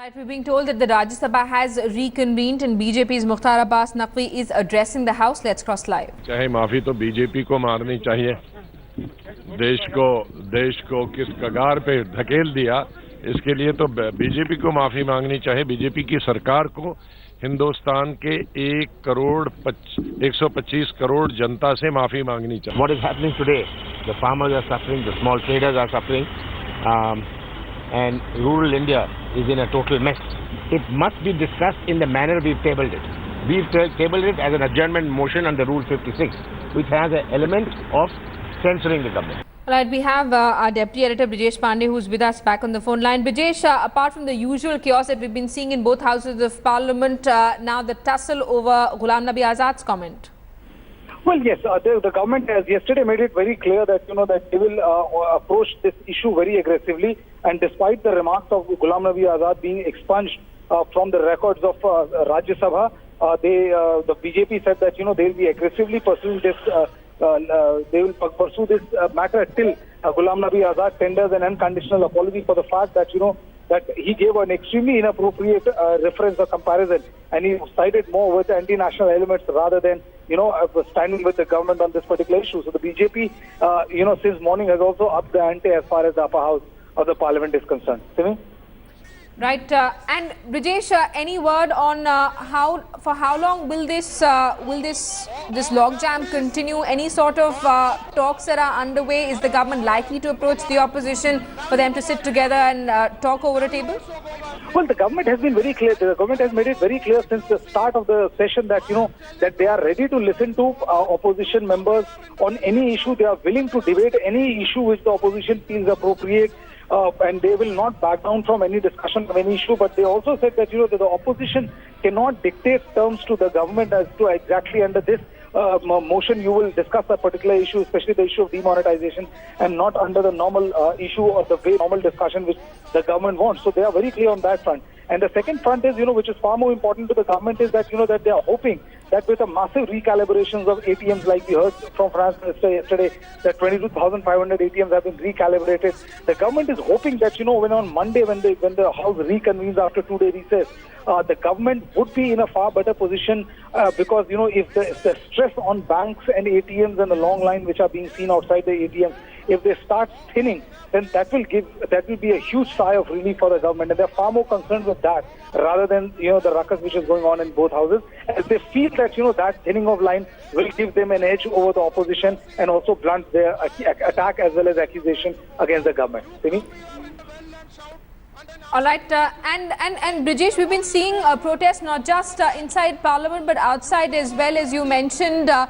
Right, we're being told that the Rajya Sabha has reconvened and BJP's Mukhtar Abbas Naqvi is addressing the House. Let's cross live. चाहे माफी तो BJP को मारनी चाहिए, देश को किस कगार पे धकेल दिया, इसके लिए तो बीजेपी को माफी मांगनी चाहिए। बीजेपी की सरकार को हिंदुस्तान के 125 करोड़ जनता से माफी मांगनी चाहिए। What is happening today? The farmers are suffering, the small traders are suffering, and rural India is in a total mess. It must be discussed in the manner we've tabled it. We've tabled it as an adjournment motion under Rule 56, which has an element of censoring the government. Right, we have our Deputy Editor Brijesh Pandey who's with us back on the phone line. Brijesh, apart from the usual chaos that we've been seeing in both houses of Parliament, now the tussle over Ghulam Nabi Azad's comment. Well, yes, the government has yesterday made it very clear that that they will approach this issue very aggressively. And despite the remarks of Ghulam Nabi Azad being expunged from the records of Rajya Sabha, the BJP said that they will be aggressively pursuing this. They will pursue this matter till Ghulam Nabi Azad tenders an unconditional apology for the fact that that he gave an extremely inappropriate reference or comparison, and he sided more with anti-national elements rather than standing with the government on this particular issue. So the BJP, since morning has also upped the ante as far as the upper house of the parliament is concerned. Simi? Right, and Brijesh, any word on for how long will this logjam continue? Any sort of talks that are underway? Is the government likely to approach the opposition for them to sit together and talk over a table? Well, the government has been very clear. The government has made it very clear since the start of the session that that they are ready to listen to opposition members on any issue. They are willing to debate any issue which the opposition feels appropriate. And they will not back down from any discussion of any issue. But they also said that that the opposition cannot dictate terms to the government as to exactly under this motion you will discuss a particular issue, especially the issue of demonetization, and not under the normal issue or the way normal discussion which the government wants. So they are very clear on that front. And the second front is, which is far more important to the government, is that that they are hoping that with a massive recalibrations of ATMs, like we heard from France yesterday, that 22,500 ATMs have been recalibrated. The government is hoping that when on Monday, when the House reconvenes after 2-day recess, the government would be in a far better position because if the stress on banks and ATMs and the long line which are being seen outside the ATMs, if they start thinning, then that will be a huge sigh of relief for the government, and they're far more concerned with that rather than the ruckus which is going on in both houses, as they feel that that thinning of line will give them an edge over the opposition and also blunt their attack as well as accusation against the government. Simi? All right, and Brijesh, we've been seeing protests not just inside Parliament but outside as well. As you mentioned, there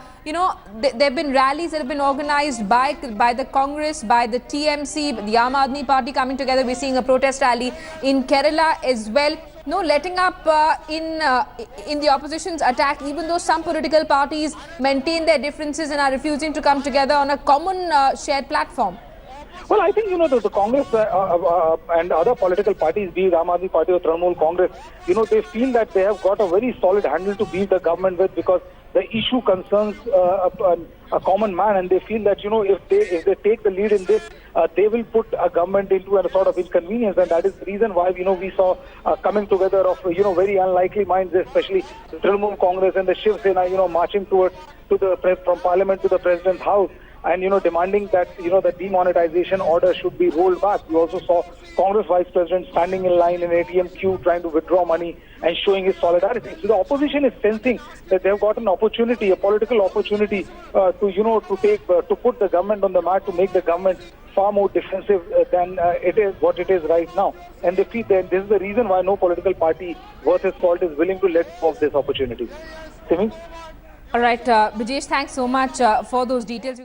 have been rallies that have been organized by the Congress, by the TMC, the Aam Aadmi Party coming together. We're seeing a protest rally in Kerala as well. No letting up in the opposition's attack, even though some political parties maintain their differences and are refusing to come together on a common shared platform. Well, I think, the Congress and other political parties, be it Aam Aadmi Party or Trinamool Congress, they feel that they have got a very solid handle to beat the government with, because the issue concerns a common man, and they feel that, if they take the lead in this, they will put a government into a sort of inconvenience, and that is the reason why, we saw coming together of, very unlikely minds, especially the Trinamool Congress and the Shiv Sena, marching towards from Parliament to the President's house, and demanding that the demonetization order should be rolled back. We also saw Congress Vice President standing in line in ATM queue trying to withdraw money and showing his solidarity. So the opposition is sensing that they have got an opportunity, a political opportunity, to put the government on the mat, to make the government far more defensive than what it is right now. And they feel that this is the reason why no political party worth its salt is willing to let go of this opportunity. Simi? All right, Brijesh, thanks so much for those details.